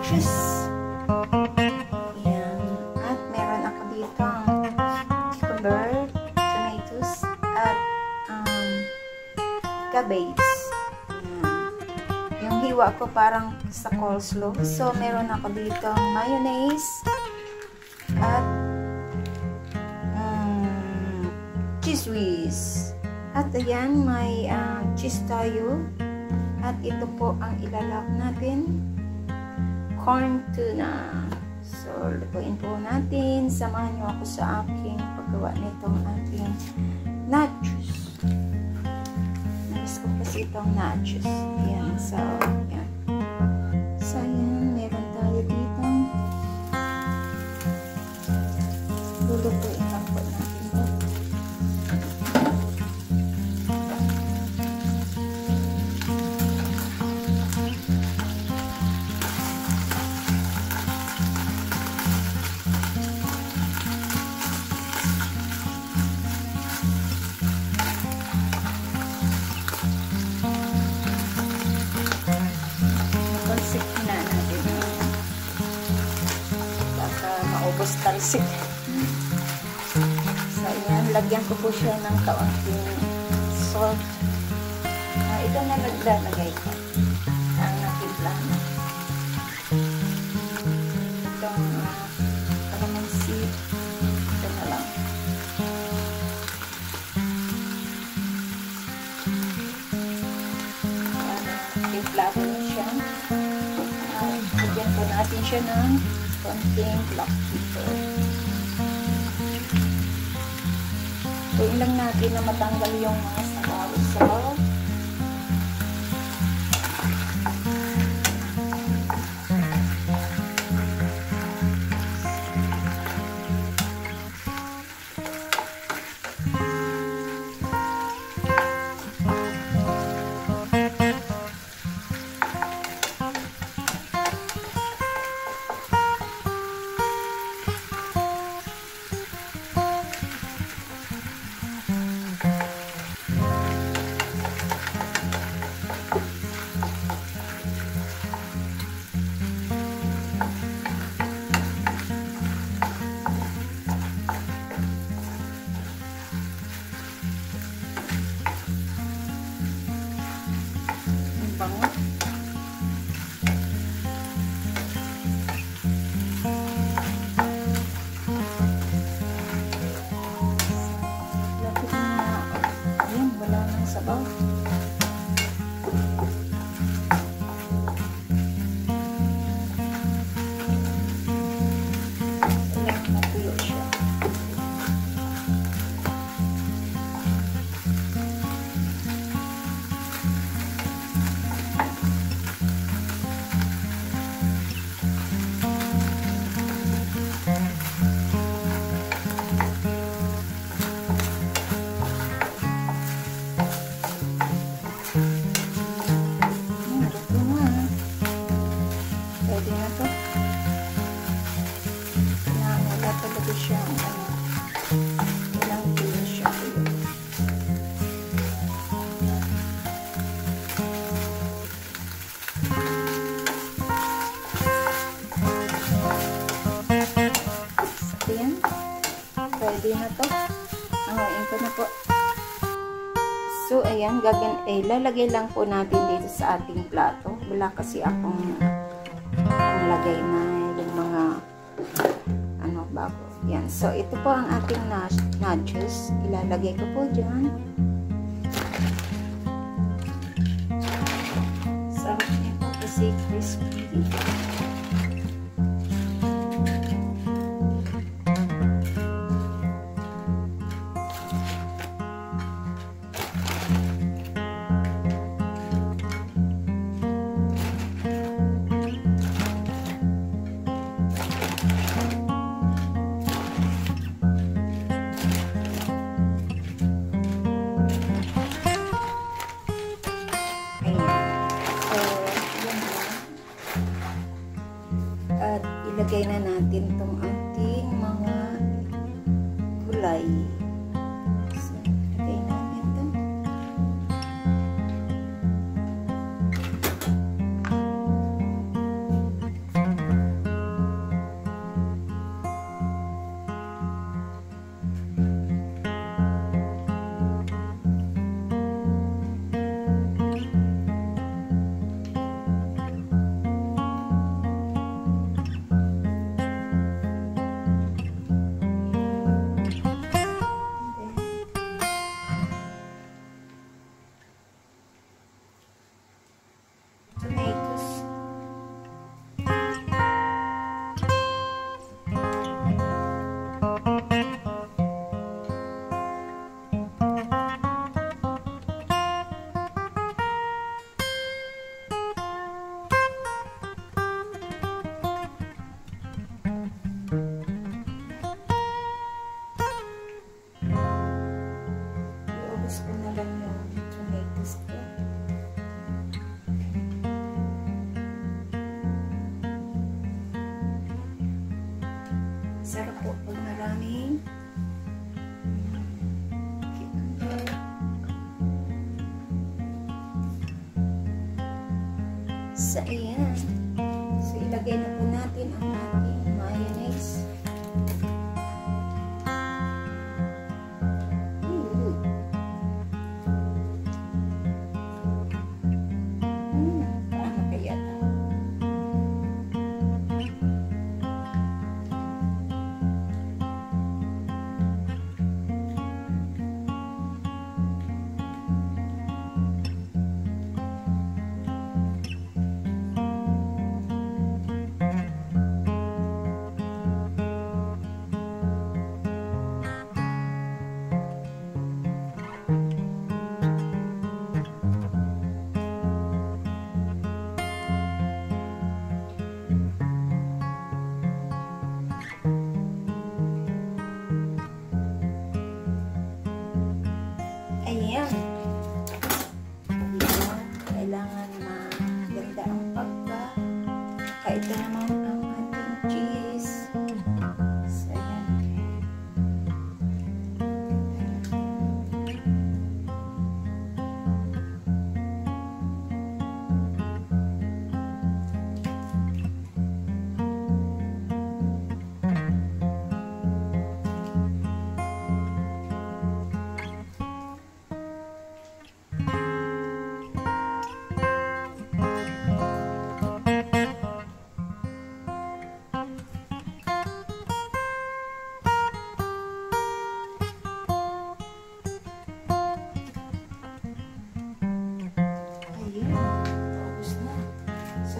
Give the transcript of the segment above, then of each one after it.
nachos. Yan. At meron ako dito cucumber, tomatoes, at cabbage. Yan. Yung hiwa ko parang sa coleslaw. So, meron ako dito mayonnaise at cheese whiz. At ayan, may cheese tayo. At ito po ang ilalap natin. Corn tuna. So, lutuin po natin. Samahan nyo ako sa aking paggawa nitong ating nachos. Nais ko kasi itong nachos. Ayan. So, ayan. So, ayan. Meron tayo dito. Lulutuin lang po natin. Maubos talsik. So, ayan. Lagyan ko po siya ng kaunting salt. Ito na naglalagay ko. Ang natimpla. Itong calamansi. Ito na lang. Timpla ko na siya. Lagyan po natin siya ng konting black pepper. Tuwing lang natin na matanggal yung mga sabaw-sabaw. Sabaw. Natuyo siya. Pwede na to. Angayin ko na po. So, ayan, lalagay lang po natin dito sa ating plato. Wala kasi akong lagay na yung mga bago. Yan. So, ito po ang ating nachos. Ilalagay ko po dyan. Sarap niya po kasi crispy. Ilagay na natin itong ating mga gulay. So, ilagay natin ito. Masarap po pag maraming cucumber. So, ayan. So, ilagay na po natin ang ating mayonnaise. Paano kaya ito? Ayan. Kailangan maganda ang pagka. Ito naman ang ating cheese. So, ayan.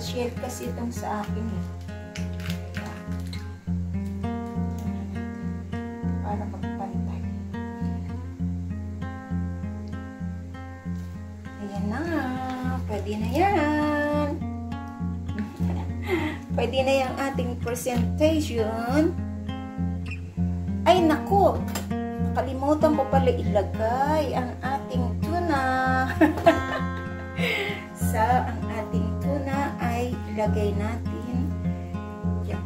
Share kasi itong sa akin eh. Para magpantay. Ayan na. Pwede na yan. Pwede na yung ating presentation. Ay naku! Nakalimutan ko pala ilagay ang ating tuna. Ang ating tuna ay ilagay natin yan.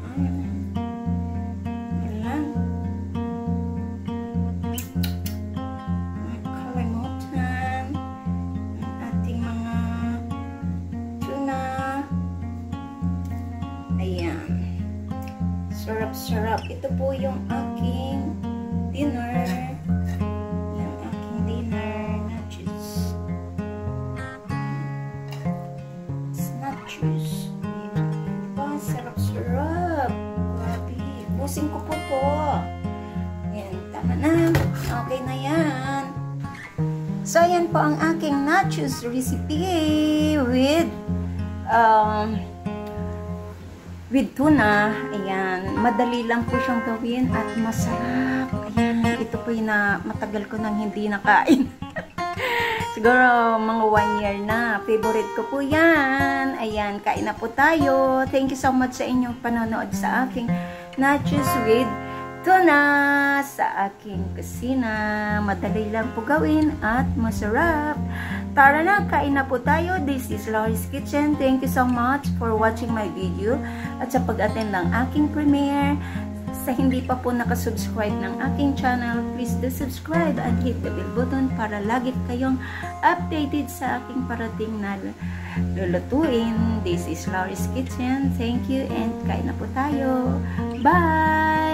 Yan. Nakalimutan ang ating mga tuna. Ayan. Sarap-sarap. Ito po yung aking dinner. Yung aking dinner nachos. Sarap-sarap. Grabe. Busin ko po to. Yan. Tama na. Okay na yan. So, yan po ang aking nachos recipe with tuna. Ayan. Madali lang po siyang gawin at masarap. Ayan. Ito po yung matagal ko nang hindi nakain. Siguro mga 1 year na. Favorite ko po yan. Ayan, kain na po tayo. Thank you so much sa inyong panonood sa aking nachos with tuna sa aking kusina. Madali lang po gawin at masarap. Tara na, kain na po tayo. This is Laurie's Kitchen. Thank you so much for watching my video at sa pag-attend ng aking premiere. Sa hindi pa po nakasubscribe ng aking channel, please do subscribe and hit the bell button para lagi kayong updated sa aking parating na lulutuin. This is Laurie's Kitchen. Thank you and kain na po tayo. Bye!